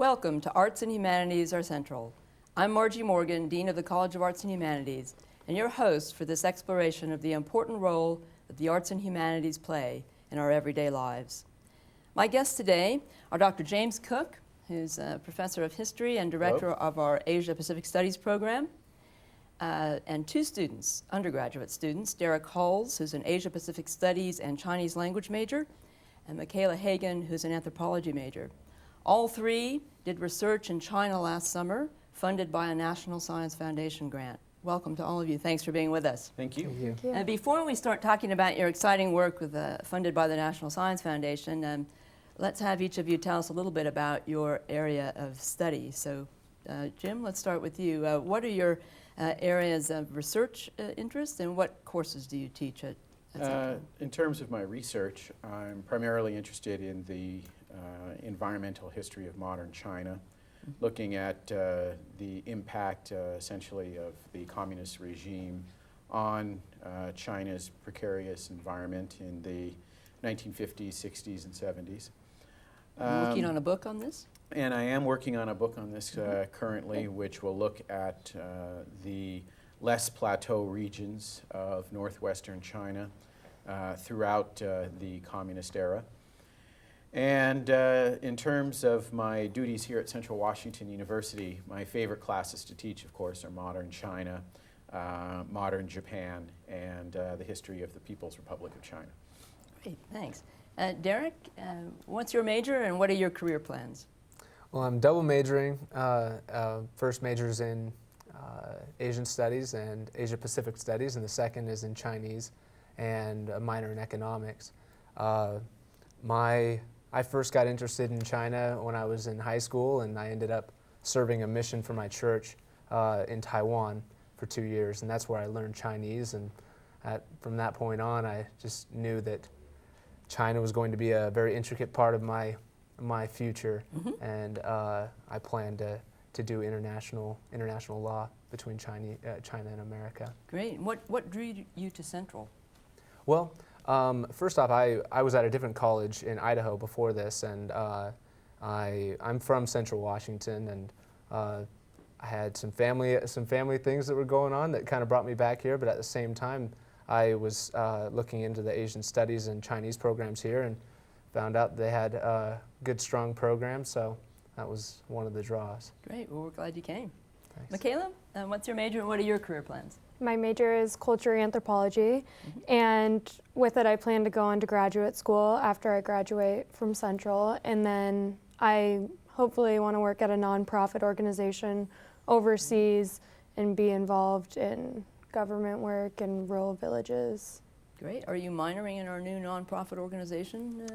Welcome to Arts and Humanities are Central. I'm Margie Morgan, Dean of the College of Arts and Humanities, and your host for this exploration of the important role that the arts and humanities play in our everyday lives. My guests today are Dr. James Cook, who's a professor of history and director of our Asia Pacific Studies program, and two students, undergraduate students, Derek Huls, who's an Asia Pacific Studies and Chinese language major, and Mikaela Hagen, who's an anthropology major. All three did research in China last summer, funded by a National Science Foundation grant. Welcome to all of you. Thanks for being with us. Thank you. Thank you. And before we start talking about your exciting work with funded by the National Science Foundation, let's have each of you tell us a little bit about your area of study. So, Jim, let's start with you. What are your areas of research interest, and what courses do you teach at Central? In terms of my research, I'm primarily interested in the environmental history of modern China, looking at the impact essentially of the communist regime on China's precarious environment in the 1950s, 60s, and 70s. Working on a book on this? And I am working on a book on this currently, which will look at the less plateau regions of northwestern China throughout the communist era. And in terms of my duties here at Central Washington University, my favorite classes to teach, of course, are modern China, modern Japan, and the history of the People's Republic of China. Great, thanks. Derek, what's your major and what are your career plans? Well, I'm double majoring. First major is in Asian Studies and Asia Pacific Studies, and the second is in Chinese and a minor in economics. I first got interested in China when I was in high school, and I ended up serving a mission for my church in Taiwan for 2 years, and that's where I learned Chinese. And from that point on, I just knew that China was going to be a very intricate part of my future, and I planned to do international law between China and America. Great. What drew you to Central? Well, first off, I was at a different college in Idaho before this, and I'm from Central Washington, and I had some family things that were going on that kind of brought me back here. But at the same time, I was looking into the Asian Studies and Chinese programs here, and found out they had good, strong programs. So that was one of the draws. Great. Well, we're glad you came. Thanks. Mikaela, what's your major and what are your career plans? My major is culture anthropology, and with it I plan to go on to graduate school after I graduate from Central, and then I hopefully want to work at a nonprofit organization overseas and be involved in government work in rural villages. Great. Are you minoring in our new nonprofit organization?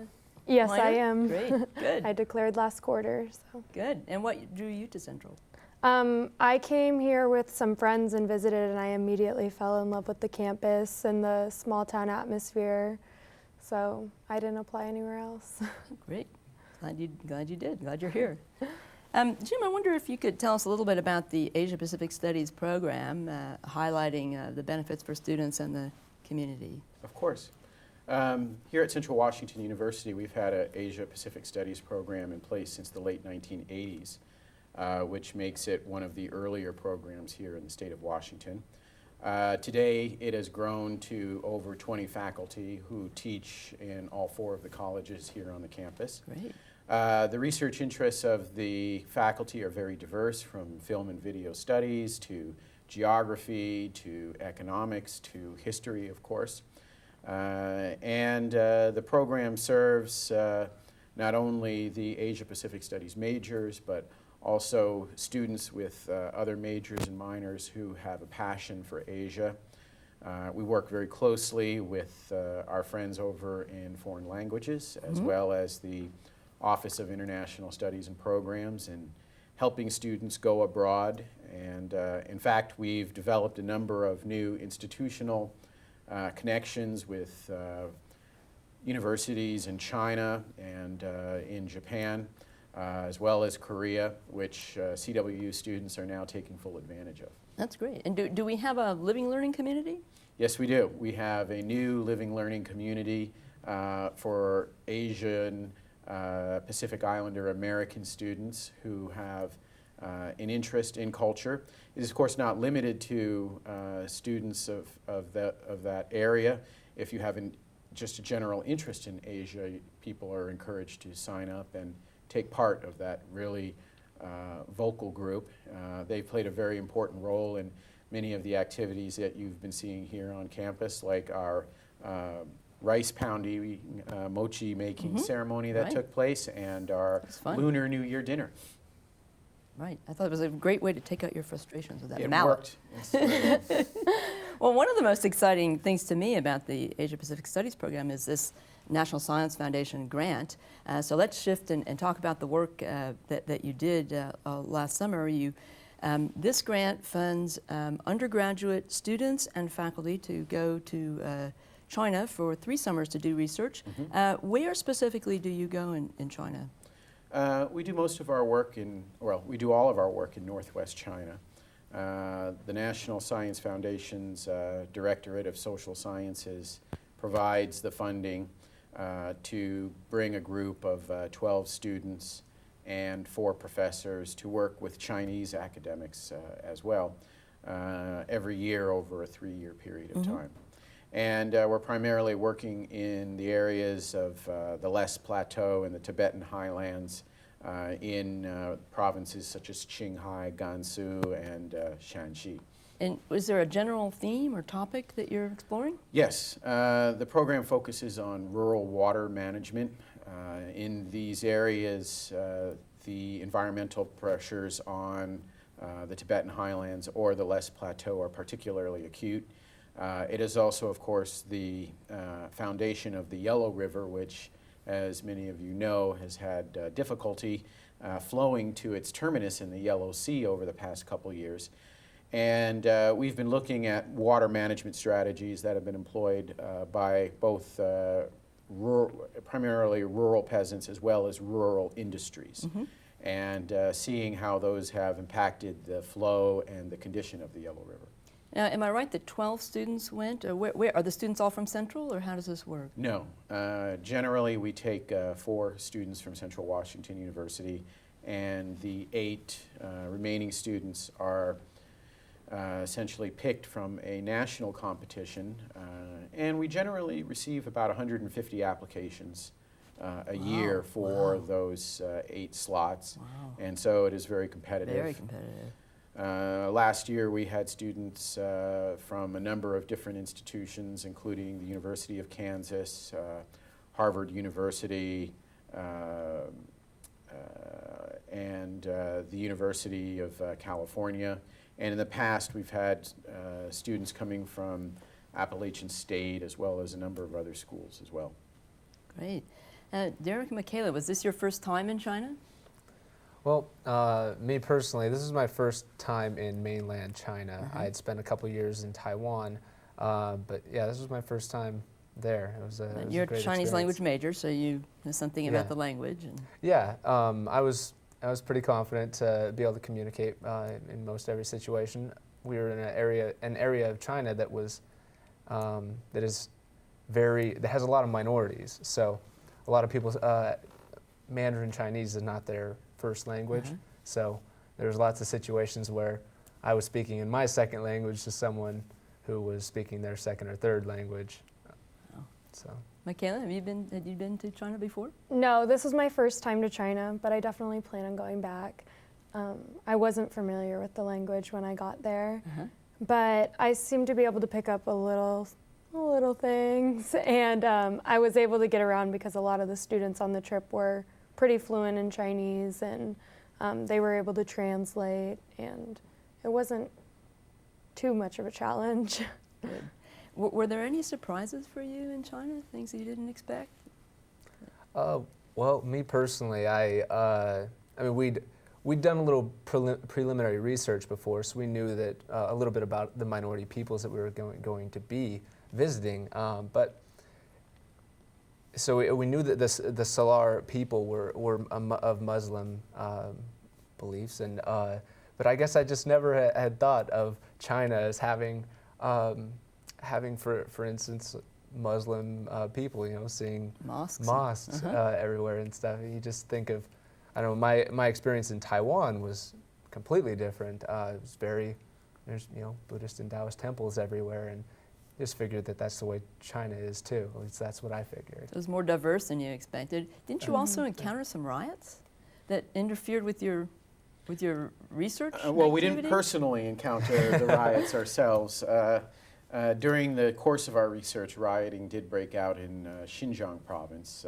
Yes, minor? I am. Great. Good. I declared last quarter. So. Good. And what drew you to Central? I came here with some friends and visited, and I immediately fell in love with the campus and the small town atmosphere. So I didn't apply anywhere else. Great. Glad you did. Glad you're here. Jim, I wonder if you could tell us a little bit about the Asia Pacific Studies program, highlighting the benefits for students and the community. Of course. Here at Central Washington University, we've had an Asia Pacific Studies program in place since the late 1980s. Which makes it one of the earlier programs here in the state of Washington. Today, it has grown to over 20 faculty who teach in all 4 of the colleges here on the campus. Great. The research interests of the faculty are very diverse, from film and video studies to geography to economics to history, of course. And the program serves not only the Asia Pacific Studies majors, but also students with other majors and minors who have a passion for Asia. We work very closely with our friends over in foreign languages, as well as the Office of International Studies and Programs, in helping students go abroad. And in fact, we've developed a number of new institutional connections with universities in China and in Japan, as well as Korea, which CWU students are now taking full advantage of. That's great. And do we have a living learning community? Yes, we do. We have a new living learning community for Asian Pacific Islander American students who have an interest in culture. It is, of course, not limited to students of that area. If you have just a general interest in Asia, people are encouraged to sign up and take part of that really vocal group. They've played a very important role in many of the activities that you've been seeing here on campus, like our rice pounding, mochi making ceremony that took place, and our Lunar New Year dinner. Right. I thought it was a great way to take out your frustrations with that It mallet. worked. Well, one of the most exciting things to me about the Asia Pacific Studies program is this National Science Foundation grant. So let's shift and talk about the work that you did last summer. This grant funds undergraduate students and faculty to go to China for 3 summers to do research. Where specifically do you go in China? We do most of our work we do all of our work in Northwest China. The National Science Foundation's Directorate of Social Sciences provides the funding to bring a group of 12 students and 4 professors to work with Chinese academics as well, every year over a 3-year period of time. And we're primarily working in the areas of the Les Plateau and the Tibetan highlands in provinces such as Qinghai, Gansu, and Shanxi. And was there a general theme or topic that you're exploring? Yes, the program focuses on rural water management. In these areas, the environmental pressures on the Tibetan highlands or the Les Plateau are particularly acute. It is also, of course, the foundation of the Yellow River, which, as many of you know, has had difficulty flowing to its terminus in the Yellow Sea over the past couple years. And we've been looking at water management strategies that have been employed by both primarily rural peasants as well as rural industries, and seeing how those have impacted the flow and the condition of the Yellow River. Now, am I right that 12 students went? Or where are the students all from Central, or how does this work? No. Generally, we take 4 students from Central Washington University, and the 8 remaining students are essentially picked from a national competition, and we generally receive about 150 applications a year for those 8 slots, and so it is very competitive. Very competitive. Last year we had students from a number of different institutions, including the University of Kansas, Harvard University, and the University of California. And in the past we've had students coming from Appalachian State as well as a number of other schools as well. Great. Derek and Mikaela, was this your first time in China? Well, me personally, this is my first time in mainland China. I had spent a couple years in Taiwan, but yeah, this was my first time there. It was a You're a great Chinese experience. language major, so you know something about Yeah. the language. And Yeah, I was pretty confident to be able to communicate in most every situation. We were in an area of China that was that has a lot of minorities. So a lot of people Mandarin Chinese is not their first language. So there was lots of situations where I was speaking in my second language to someone who was speaking their second or third language. So. Mikaela, had you been to China before? No, this was my first time to China, but I definitely plan on going back. I wasn't familiar with the language when I got there, but I seemed to be able to pick up a little things, and I was able to get around because a lot of the students on the trip were pretty fluent in Chinese, and they were able to translate, and it wasn't too much of a challenge. Good. Were there any surprises for you in China, things that you didn't expect? Well, me personally, I mean, we'd done a little preliminary research before, so we knew that a little bit about the minority peoples that we were going to be visiting. But so we knew that the Salar people were of Muslim beliefs, and but I guess I just never had thought of China as having for instance, Muslim people, seeing Mosques. everywhere and stuff. You just think of, I don't know, my experience in Taiwan was completely different. It was there's Buddhist and Taoist temples everywhere, and just figured that that's the way China is too. At least that's what I figured. It was more diverse than you expected. Didn't you also encounter some riots that interfered with your research? Well, we didn't activity? personally encounter the riots ourselves. During the course of our research, rioting did break out in Xinjiang province,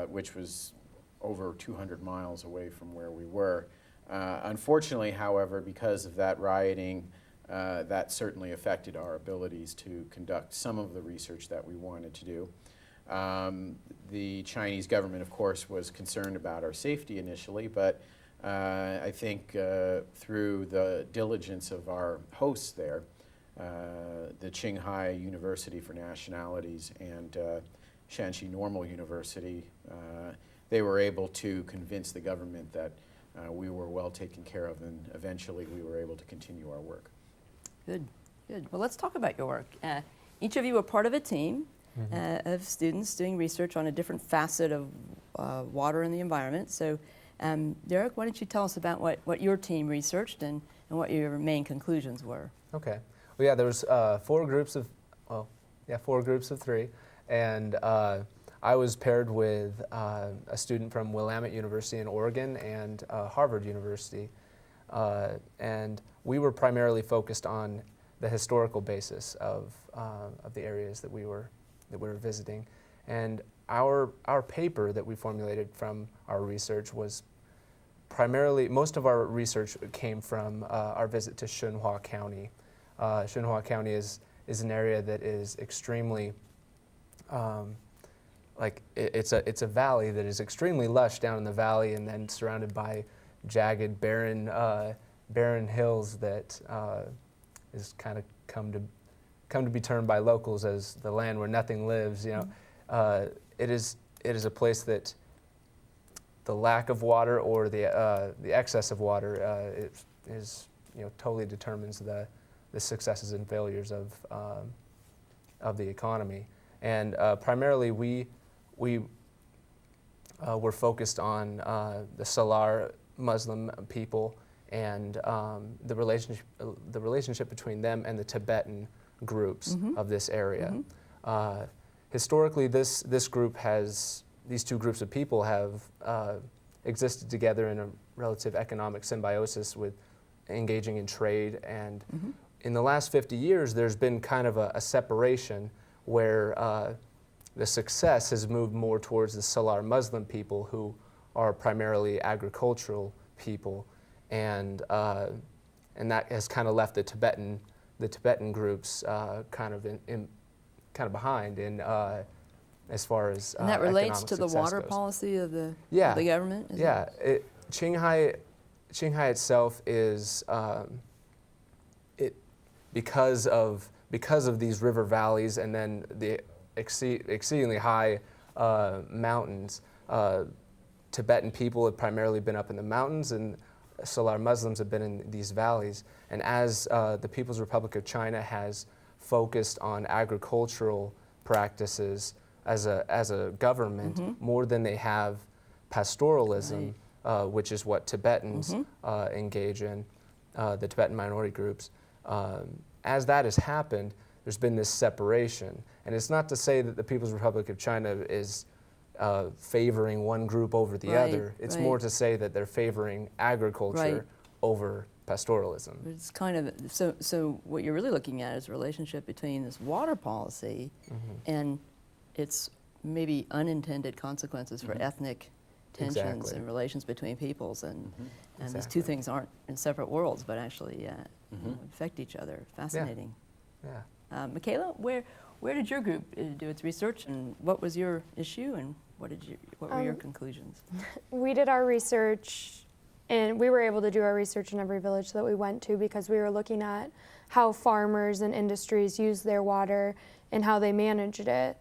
which was over 200 miles away from where we were. Unfortunately, however, because of that rioting, that certainly affected our abilities to conduct some of the research that we wanted to do. The Chinese government, of course, was concerned about our safety initially, but I think through the diligence of our hosts there, the Qinghai University for Nationalities and Shanxi Normal University, they were able to convince the government that we were well taken care of, and eventually we were able to continue our work. Good, good. Well, let's talk about your work. Each of you are part of a team of students doing research on a different facet of water and the environment. So, Derek, why don't you tell us about what your team researched and what your main conclusions were? Okay. Well, yeah, there was 4 groups of 3, and I was paired with a student from Willamette University in Oregon and Harvard University, and we were primarily focused on the historical basis of the areas that we were visiting, and our paper that we formulated from our research was primarily, most of our research came from our visit to Shunhua County. Shunhua County is an area that is extremely, it's a valley that is extremely lush down in the valley, and then surrounded by jagged, barren hills that is kind of come to be termed by locals as the land where nothing lives. It is a place that the lack of water or the excess of water is totally determines the successes and failures of the economy. And primarily we were focused on the Salar Muslim people and the relationship between them and the Tibetan groups of this area. Historically, these 2 groups of people have existed together in a relative economic symbiosis with engaging in trade, and in the last 50 years there's been kind of a separation where the success has moved more towards the Salar Muslim people, who are primarily agricultural people, and that has kind of left the Tibetan groups kind of behind in as far as and that relates economic to the success water goes. policy of the government? Is Yeah, Qinghai itself is because of these river valleys and then the exceedingly high mountains. Tibetan people have primarily been up in the mountains, and Salar Muslims have been in these valleys. And as the People's Republic of China has focused on agricultural practices as a government more than they have pastoralism, which is what Tibetans engage in, the Tibetan minority groups. As that has happened, there's been this separation. And it's not to say that the People's Republic of China is favoring one group over the other. It's more to say that they're favoring agriculture over pastoralism. It's kind of, so what you're really looking at is the relationship between this water policy and its maybe unintended consequences for ethnic tensions and relations between peoples, and these 2 things aren't in separate worlds, but actually affect each other. Fascinating. Yeah. Mikaela, where did your group do its research, and what was your issue, and what were your conclusions? We did our research, and we were able to do our research in every village that we went to because we were looking at how farmers and industries use their water and how they managed it.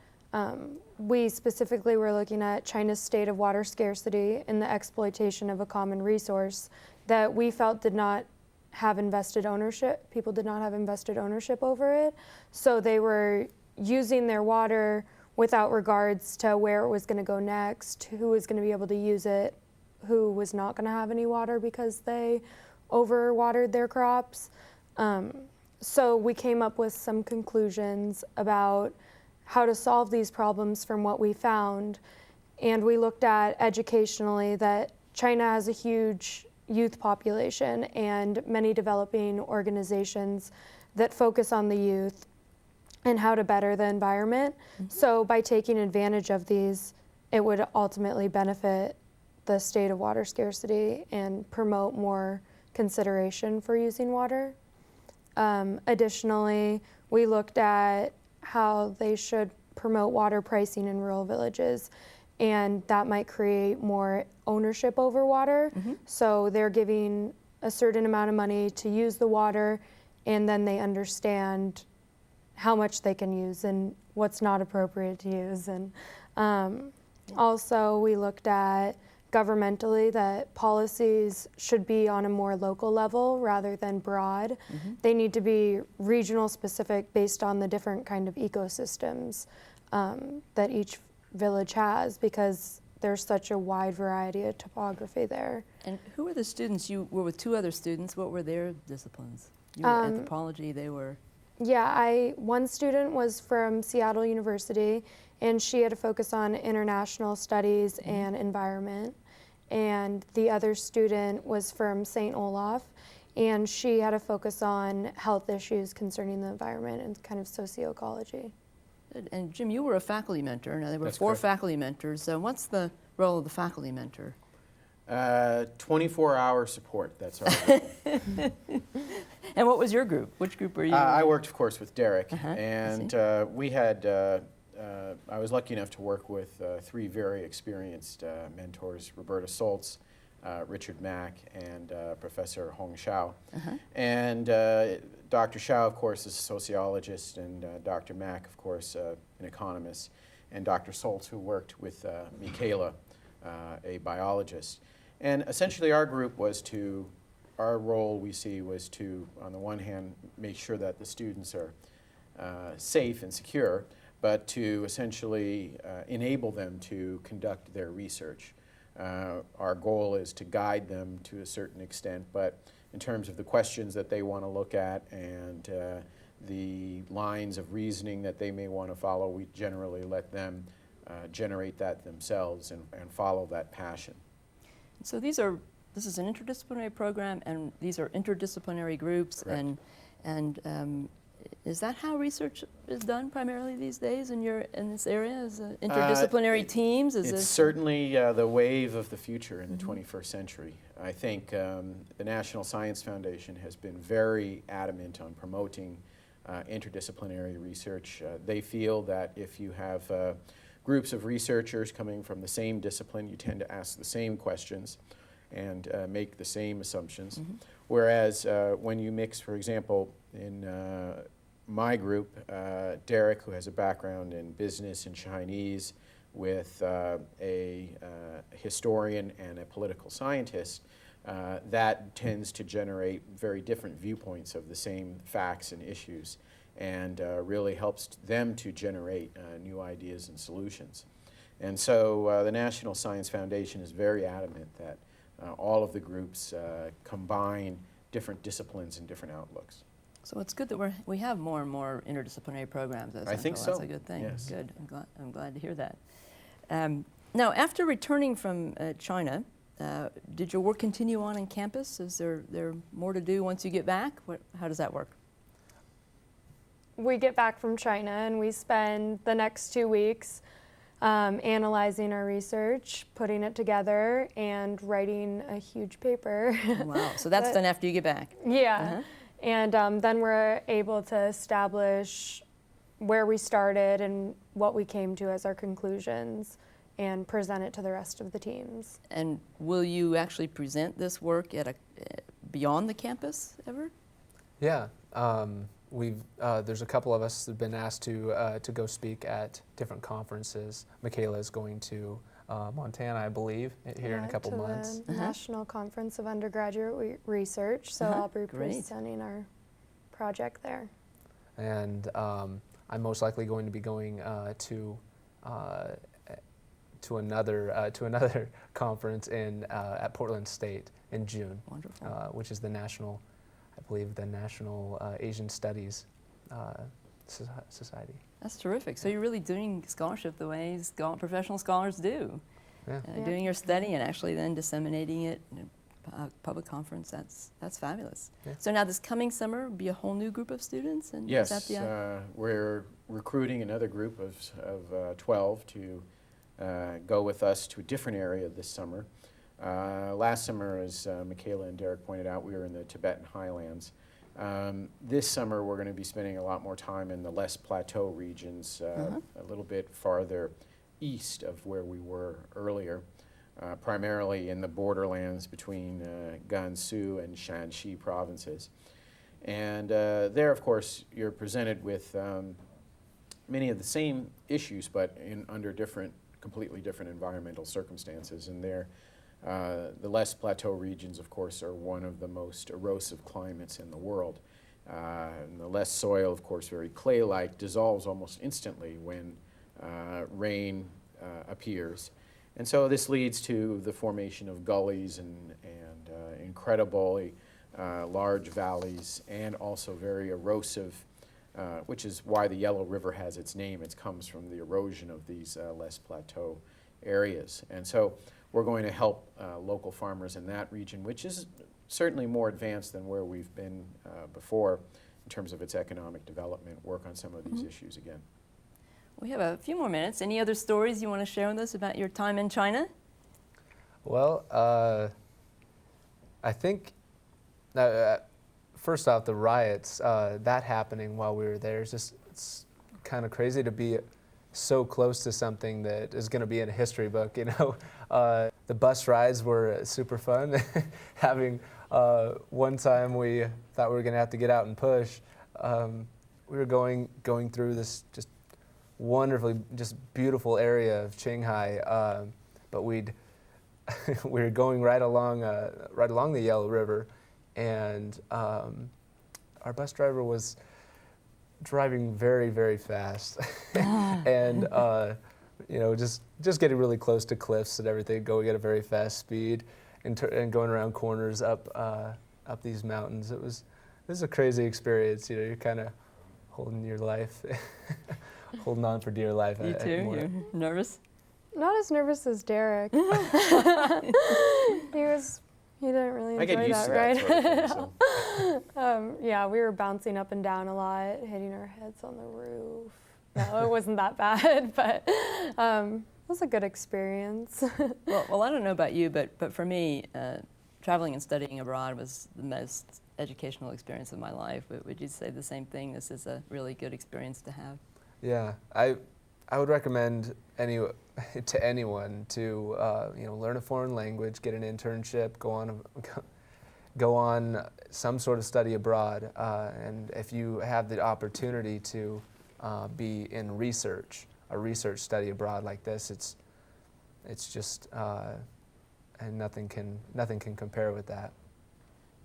We specifically were looking at China's state of water scarcity and the exploitation of a common resource that we felt did not have invested ownership. People did not have invested ownership over it. So they were using their water without regards to where it was going to go next, who was going to be able to use it, who was not going to have any water because they overwatered their crops. So we came up with some conclusions about how to solve these problems from what we found. And we looked at educationally that China has a huge youth population and many developing organizations that focus on the youth and how to better the environment. So by taking advantage of these, it would ultimately benefit the state of water scarcity and promote more consideration for using water. Additionally, we looked at how they should promote water pricing in rural villages, and that might create more ownership over water. So they're giving a certain amount of money to use the water, and then they understand how much they can use and what's not appropriate to use. And also we looked at governmentally that policies should be on a more local level rather than broad. They need to be regional specific based on the different kind of ecosystems that each village has, because there's such a wide variety of topography there. And who were the students? You were with two other students. What were their disciplines? You were anthropology, they were... Yeah, one student was from Seattle University, and she had a focus on international studies and environment. And the other student was from St. Olaf, and she had a focus on health issues concerning the environment and kind of socioecology. And Jim, you were a faculty mentor. Now, there were That's four correct. faculty mentors. So what's the role of the faculty mentor? 24-hour support, that's our role. And what was your group? Which group were you? I worked, of course, with Derek, I and we had, I was lucky enough to work with three very experienced mentors, Roberta Soltz, Richard Mack, and Professor Hong Xiao. And Dr. Xiao, of course, is a sociologist, and Dr. Mack, of course, an economist, and Dr. Soltz, who worked with Mikaela, a biologist. And essentially our group was to, our role we see was to, on the one hand, make sure that the students are safe and secure, but to essentially enable them to conduct their research. Our goal is to guide them to a certain extent, but in terms of the questions that they want to look at and the lines of reasoning that they may want to follow, we generally let them generate that themselves and follow that passion. So this is an interdisciplinary program, and these are interdisciplinary groups. Correct. And is that how research is done primarily these days in this area? Is interdisciplinary teams? It's certainly the wave of the future in the 21st century. I think the National Science Foundation has been very adamant on promoting interdisciplinary research. They feel that if you have groups of researchers coming from the same discipline, you tend to ask the same questions and make the same assumptions. Whereas when you mix, for example, in my group, Derek, who has a background in business and Chinese, with a historian and a political scientist, that tends to generate very different viewpoints of the same facts and issues, and really helps them to generate new ideas and solutions. And so the National Science Foundation is very adamant that all of the groups combine different disciplines and different outlooks. So it's good that we have more and more interdisciplinary programs. I think so. That's a good thing. Yes. Good. I'm glad to hear that. Now, after returning from China, did your work continue on campus? Is there more to do once you get back? How does that work? We get back from China and we spend the next 2 weeks analyzing our research, putting it together, and writing a huge paper. Wow, so that's done after you get back. Yeah, and then we're able to establish where we started and what we came to as our conclusions and present it to the rest of the teams. And will you actually present this work at beyond the campus ever? Yeah. There's a couple of us that have been asked to go speak at different conferences. Mikaela is going to Montana, I believe, here in a couple months. The National Conference of Undergraduate Research, so I'll be presenting our project there. And I'm most likely going to be going to another conference at Portland State in June. Wonderful. Which is the national, I believe, the National Asian Studies Society. That's terrific. So you're really doing scholarship the way professional scholars do. Yeah. Doing your study and actually then disseminating it in a public conference. That's fabulous. Yeah. So now this coming summer will be a whole new group of students? And Yes, is that we're recruiting another group of 12 to go with us to a different area this summer. Last summer, as Mikaela and Derek pointed out, we were in the Tibetan highlands. This summer, we're going to be spending a lot more time in the less plateau regions, a little bit farther east of where we were earlier, primarily in the borderlands between Gansu and Shanxi provinces. And there, of course, you're presented with many of the same issues, but under completely different environmental circumstances. And there, the less plateau regions, of course, are one of the most erosive climates in the world. And the less soil, of course, very clay-like, dissolves almost instantly when rain appears. And so this leads to the formation of gullies and incredibly large valleys, and also very erosive, which is why the Yellow River has its name. It comes from the erosion of these less plateau areas. And so we're going to help local farmers in that region, which is certainly more advanced than where we've been before in terms of its economic development, work on some of these issues again. We have a few more minutes. Any other stories you want to share with us about your time in China? Well, I think, first off, the riots, that happening while we were there, it's kind of crazy to be so close to something that is going to be in a history book, you know. The bus rides were super fun. Having one time we thought we were going to have to get out and push. We were going through this just wonderfully, just beautiful area of Shanghai, but we were going right along the Yellow River, and our bus driver was driving very, very fast, and you know, just getting really close to cliffs and everything, going at a very fast speed, and going around corners up these mountains. It was a crazy experience. You know, you're kind of holding your life, holding on for dear life. You too? You're nervous? Not as nervous as Derek. He didn't really enjoy that, right? Sort of thing, so. Yeah, we were bouncing up and down a lot, hitting our heads on the roof. No, it wasn't that bad, but it was a good experience. Well, I don't know about you, but for me, traveling and studying abroad was the most educational experience of my life. Would you say the same thing? This is a really good experience to have. Yeah, I would recommend to anyone to learn a foreign language, get an internship, go on some sort of study abroad, and if you have the opportunity to be in a research study abroad like this, it's just and nothing can compare with that.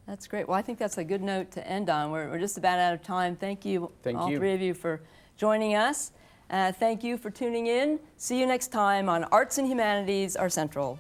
That's great. Well, I think that's a good note to end on. We're just about out of time. Thank you, all three of you, for joining us. Thank you for tuning in. See you next time on Arts and Humanities are Central.